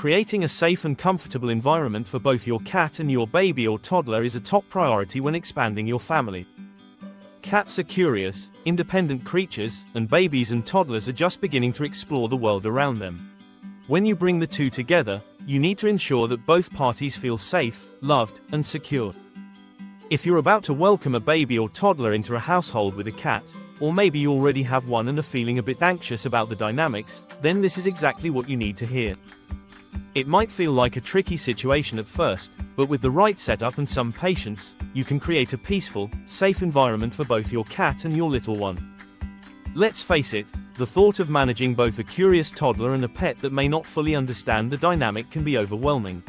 Creating a safe and comfortable environment for both your cat and your baby or toddler is a top priority when expanding your family. Cats are curious, independent creatures, and babies and toddlers are just beginning to explore the world around them. When you bring the two together, you need to ensure that both parties feel safe, loved, and secure. If you're about to welcome a baby or toddler into a household with a cat, or maybe you already have one and are feeling a bit anxious about the dynamics, then this is exactly what you need to hear. It might feel like a tricky situation at first, but with the right setup and some patience, you can create a peaceful, safe environment for both your cat and your little one. Let's face it, the thought of managing both a curious toddler and a pet that may not fully understand the dynamic can be overwhelming.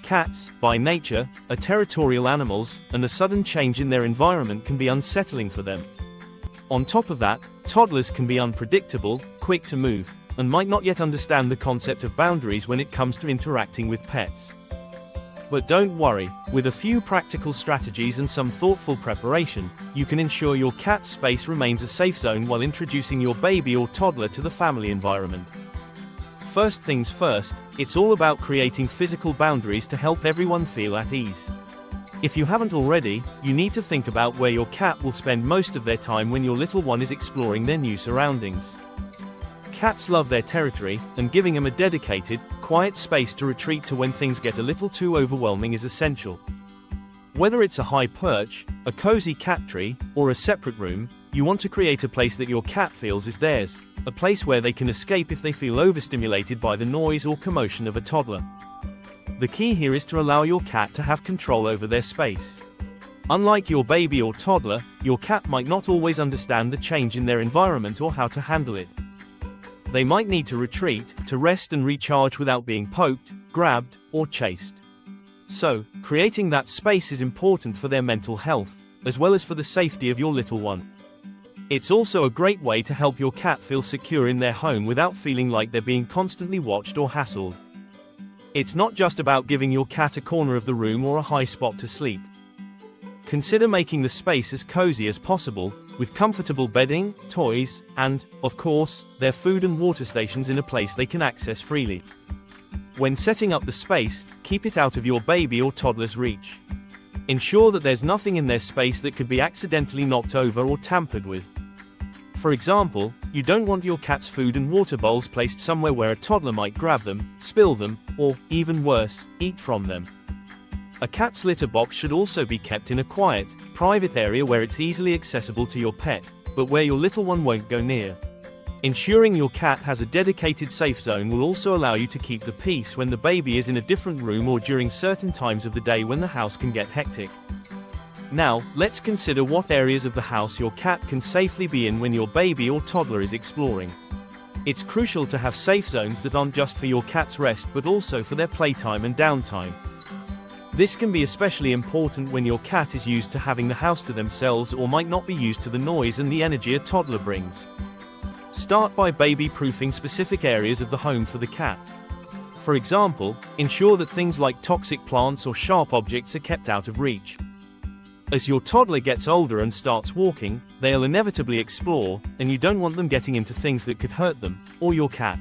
Cats, by nature, are territorial animals, and a sudden change in their environment can be unsettling for them. On top of that, toddlers can be unpredictable, quick to move, and might not yet understand the concept of boundaries when it comes to interacting with pets. But don't worry, with a few practical strategies and some thoughtful preparation, you can ensure your cat's space remains a safe zone while introducing your baby or toddler to the family environment. First things first, it's all about creating physical boundaries to help everyone feel at ease. If you haven't already, you need to think about where your cat will spend most of their time when your little one is exploring their new surroundings. Cats love their territory, and giving them a dedicated, quiet space to retreat to when things get a little too overwhelming is essential. Whether it's a high perch, a cozy cat tree, or a separate room, you want to create a place that your cat feels is theirs, a place where they can escape if they feel overstimulated by the noise or commotion of a toddler. The key here is to allow your cat to have control over their space. Unlike your baby or toddler, your cat might not always understand the change in their environment or how to handle it. They might need to retreat, to rest and recharge without being poked, grabbed, or chased. So, creating that space is important for their mental health, as well as for the safety of your little one. It's also a great way to help your cat feel secure in their home without feeling like they're being constantly watched or hassled. It's not just about giving your cat a corner of the room or a high spot to sleep. Consider making the space as cozy as possible, with comfortable bedding, toys, and, of course, their food and water stations in a place they can access freely. When setting up the space, keep it out of your baby or toddler's reach. Ensure that there's nothing in their space that could be accidentally knocked over or tampered with. For example, you don't want your cat's food and water bowls placed somewhere where a toddler might grab them, spill them, or, even worse, eat from them. A cat's litter box should also be kept in a quiet, private area where it's easily accessible to your pet, but where your little one won't go near. Ensuring your cat has a dedicated safe zone will also allow you to keep the peace when the baby is in a different room or during certain times of the day when the house can get hectic. Now, let's consider what areas of the house your cat can safely be in when your baby or toddler is exploring. It's crucial to have safe zones that aren't just for your cat's rest but also for their playtime and downtime. This can be especially important when your cat is used to having the house to themselves or might not be used to the noise and the energy a toddler brings. Start by baby-proofing specific areas of the home for the cat. For example, ensure that things like toxic plants or sharp objects are kept out of reach. As your toddler gets older and starts walking, they'll inevitably explore, and you don't want them getting into things that could hurt them, or your cat.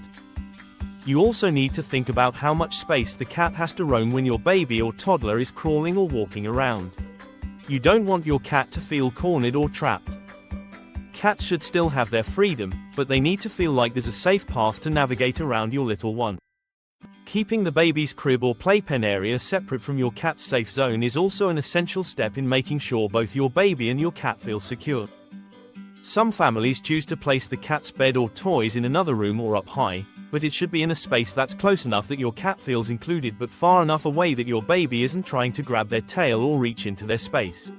You also need to think about how much space the cat has to roam when your baby or toddler is crawling or walking around. You don't want your cat to feel cornered or trapped. Cats should still have their freedom, but they need to feel like there's a safe path to navigate around your little one. Keeping the baby's crib or playpen area separate from your cat's safe zone is also an essential step in making sure both your baby and your cat feel secure. Some families choose to place the cat's bed or toys in another room or up high, but it should be in a space that's close enough that your cat feels included but far enough away that your baby isn't trying to grab their tail or reach into their space.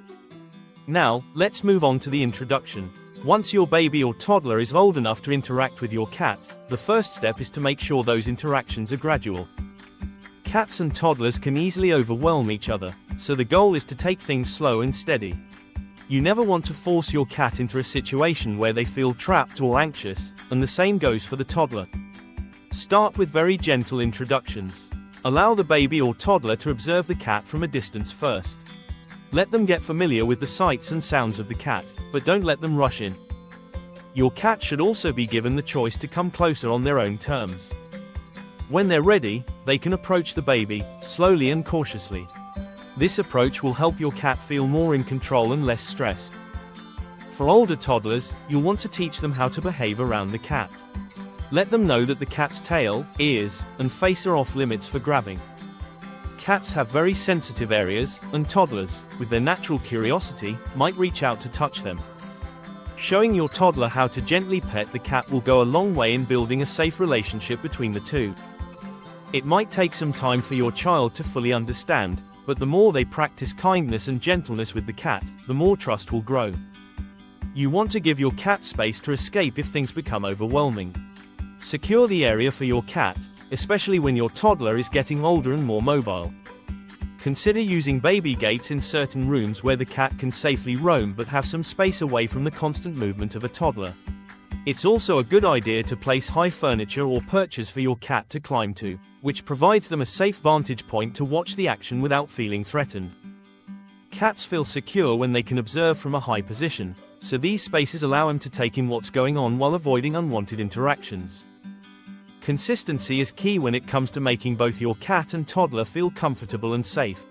Now, let's move on to the introduction. Once your baby or toddler is old enough to interact with your cat, the first step is to make sure those interactions are gradual. Cats and toddlers can easily overwhelm each other, so the goal is to take things slow and steady. You never want to force your cat into a situation where they feel trapped or anxious, and the same goes for the toddler. Start with very gentle introductions. Allow the baby or toddler to observe the cat from a distance first. Let them get familiar with the sights and sounds of the cat, but don't let them rush in. Your cat should also be given the choice to come closer on their own terms. When they're ready, they can approach the baby, slowly and cautiously. This approach will help your cat feel more in control and less stressed. For older toddlers, you'll want to teach them how to behave around the cat. Let them know that the cat's tail, ears, and face are off limits for grabbing. Cats have very sensitive areas, and toddlers, with their natural curiosity, might reach out to touch them. Showing your toddler how to gently pet the cat will go a long way in building a safe relationship between the two. It might take some time for your child to fully understand, but the more they practice kindness and gentleness with the cat, the more trust will grow. You want to give your cat space to escape if things become overwhelming. Secure the area for your cat, especially when your toddler is getting older and more mobile. Consider using baby gates in certain rooms where the cat can safely roam but have some space away from the constant movement of a toddler. It's also a good idea to place high furniture or perches for your cat to climb to, which provides them a safe vantage point to watch the action without feeling threatened. Cats feel secure when they can observe from a high position, so these spaces allow them to take in what's going on while avoiding unwanted interactions. Consistency is key when it comes to making both your cat and toddler feel comfortable and safe.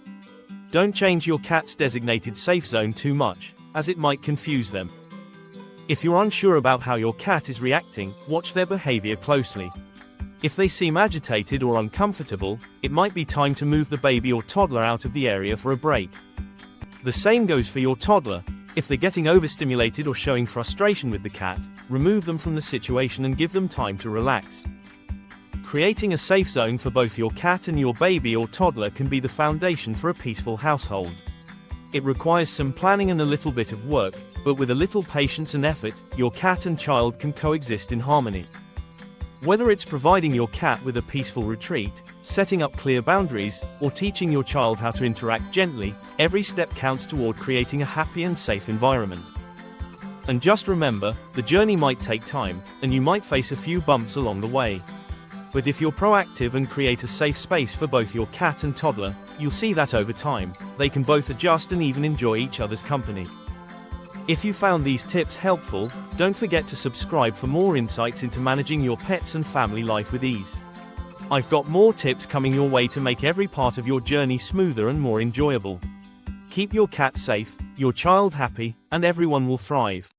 Don't change your cat's designated safe zone too much, as it might confuse them. If you're unsure about how your cat is reacting, watch their behavior closely. If they seem agitated or uncomfortable, it might be time to move the baby or toddler out of the area for a break. The same goes for your toddler. If they're getting overstimulated or showing frustration with the cat, remove them from the situation and give them time to relax. Creating a safe zone for both your cat and your baby or toddler can be the foundation for a peaceful household. It requires some planning and a little bit of work, but with a little patience and effort, your cat and child can coexist in harmony. Whether it's providing your cat with a peaceful retreat, setting up clear boundaries, or teaching your child how to interact gently, every step counts toward creating a happy and safe environment. And just remember, the journey might take time, and you might face a few bumps along the way. But if you're proactive and create a safe space for both your cat and toddler, you'll see that over time, they can both adjust and even enjoy each other's company. If you found these tips helpful, don't forget to subscribe for more insights into managing your pets and family life with ease. I've got more tips coming your way to make every part of your journey smoother and more enjoyable. Keep your cat safe, your child happy, and everyone will thrive.